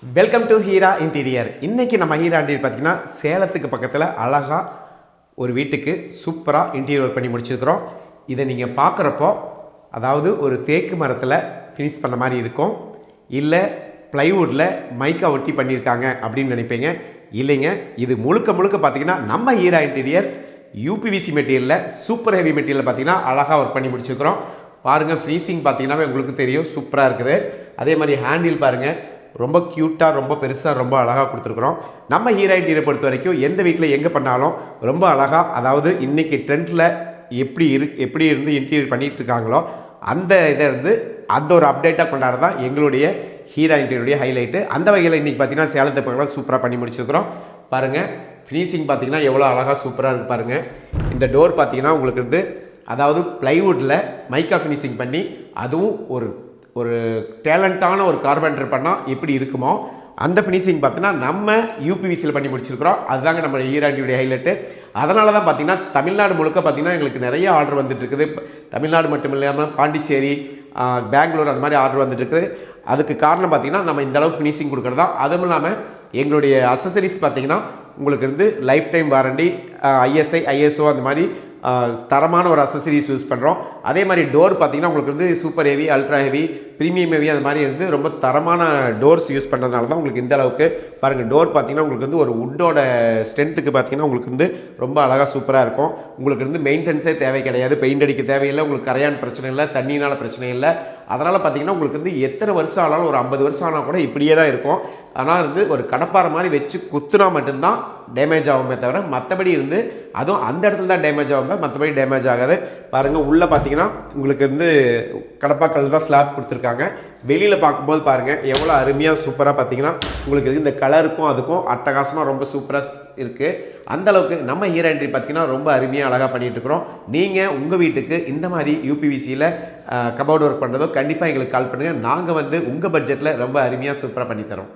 Welcome to Heera interior. இன்றைக்கி நம்ம Heera interior பார்த்திங்கன்னா சேலத்துக்கு பக்கத்தில் அழகாக ஒரு வீட்டுக்கு சூப்பராக இன்டீரியர் ஒர்க் பண்ணி முடிச்சிருக்கிறோம். இதை நீங்கள் பார்க்குறப்போ அதாவது ஒரு தேக்கு மரத்தில் ஃபினிஷ் பண்ண மாதிரி இருக்கும், இல்லை ப்ளைவுட்டில் மைக்கா ஒட்டி பண்ணியிருக்காங்க அப்படின்னு நினைப்பீங்க. இல்லைங்க, இது முழுக்க பார்த்திங்கன்னா நம்ம ஹீரா இன்டீரியர் யூபிவிசி மெட்டீரியலில் சூப்பர் ஹெவி மெட்டீரியலில் பார்த்திங்கன்னா அழகாக ஒர்க் பண்ணி முடிச்சிருக்கிறோம். பாருங்கள், ஃப்ரீசிங் பார்த்திங்கன்னா உங்களுக்கு தெரியும், சூப்பராக இருக்குது. அதே மாதிரி ஹேண்டில் பாருங்கள், ரொம்ப க்யூட்டாக, ரொம்ப பெருசாக, ரொம்ப அழகாக கொடுத்துருக்குறோம். நம்ம ஹீரா இன்டீரியரை பொறுத்த வரைக்கும் எந்த வீட்டில் எங்கே பண்ணாலும் ரொம்ப அழகாக, அதாவது இன்றைக்கி ட்ரெண்டில் எப்படி இருந்து இன்டீரியர் பண்ணிகிட்டு இருக்காங்களோ அந்த இதை இருந்து அந்த ஒரு அப்டேட்டாக கொண்டாடுறது தான் எங்களுடைய ஹீரா இன்டீரியருடைய ஹைலைட்டு. அந்த வகையில் இன்றைக்கி பார்த்திங்கன்னா சேலத்தை பக்கம் சூப்பராக பண்ணி முடிச்சிருக்கிறோம். பாருங்கள், ஃபினிஷிங் பார்த்திங்கன்னா எவ்வளோ அழகாக சூப்பராக இருக்குது பாருங்கள். இந்த டோர் பார்த்திங்கன்னா உங்களுக்கு வந்து அதாவது ப்ளைவுட்டில் மைக்கா ஃபினிஷிங் பண்ணி, அதுவும் ஒரு டேலண்டான ஒரு கார்பெண்டர் பண்ணால் எப்படி இருக்குமோ அந்த ஃபினிஷிங் பார்த்தீங்கன்னா நம்ம யூபிவிசியில் பண்ணி முடிச்சிருக்கிறோம். அதுதாங்க நம்ம ஹீரா இன்டீரியருடைய ஹைலைட்டு. அதனால தான் பார்த்தீங்கன்னா தமிழ்நாடு முழுக்க பார்த்திங்கன்னா எங்களுக்கு நிறைய ஆர்டர் வந்துட்டு இருக்குது. தமிழ்நாடு மட்டும் இல்லாமல் பாண்டிச்சேரி, பெங்களூர் அந்த மாதிரி ஆர்டர் வந்துட்டு இருக்குது. அதுக்கு காரணம் பார்த்திங்கன்னா நம்ம இந்த அளவுக்கு ஃபினிஷிங் கொடுக்குறது தான். அதுவும் இல்லாமல் எங்களுடைய அசசரிஸ் பார்த்திங்கன்னா உங்களுக்கு வந்து life time warranty, ISI, ISO அந்த மாதிரி தரமான ஒரு அசசரிஸ் யூஸ் பண்ணுறோம். அதே மாதிரி டோர் பார்த்திங்கன்னா உங்களுக்கு வந்து super heavy, ultra heavy, premium heavy அந்த மாதிரி இருந்து ரொம்ப தரமான டோர்ஸ் யூஸ் பண்ணுறதுனால தான் உங்களுக்கு இந்த அளவுக்கு பாருங்கள். டோர் பார்த்திங்கன்னா உங்களுக்கு வந்து ஒரு வுட்டோட ஸ்ட்ரென்த்துக்கு பார்த்திங்கன்னா உங்களுக்கு வந்து ரொம்ப அழகாக சூப்பராக இருக்கும். உங்களுக்கு வந்து மெயின்டெனன்ஸே தேவை கிடையாது, பெயிண்ட் அடிக்க தேவையில்லை, உங்களுக்கு கரையான் பிரச்சனை இல்லை, தண்ணினால் பிரச்சனை இல்லை. அதனால் பார்த்திங்கன்னா உங்களுக்கு வந்து எத்தனை வருஷம் ஆனாலும், ஒரு 50 வருஷம் ஆனால் கூட இப்படியே தான் இருக்கும். ஆனால் வந்து ஒரு கடப்பாறை மாதிரி வச்சு குத்துனா மட்டும்தான் டேமேஜ் ஆகுமே தவிர மற்றபடி இருந்து, அதுவும் அந்த இடத்துல தான் டேமேஜ் ஆகுமே, மற்றபடி டேமேஜ் ஆகாது. பாருங்கள், உள்ளே பார்த்தீங்கன்னா உங்களுக்கு வந்து கடப்பாக்கல் தான் ஸ்லாப் கொடுத்துருக்காங்க. வெளியில் பார்க்கும்போது பாருங்கள் எவ்வளோ அருமையாக சூப்பராக பார்த்தீங்கன்னா உங்களுக்கு இந்த கலருக்கும் அதுக்கும் அட்டகாசமாக ரொம்ப சூப்பராக இருக்குது. அந்தளவுக்கு நம்ம ஹீரா இன்டீரியர் பார்த்திங்கன்னா ரொம்ப அருமையாக அழகாக பண்ணிகிட்ருக்குறோம். நீங்கள் உங்கள் வீட்டுக்கு இந்த மாதிரி யூபிவிசியில் கபோர்டு ஒர்க் பண்ணுறதோ கண்டிப்பாக எங்களுக்கு கால் பண்ணுங்கள். நாங்கள் வந்து உங்கள் பட்ஜெட்டில் ரொம்ப அருமையாக சூப்பராக பண்ணித்தரோம்.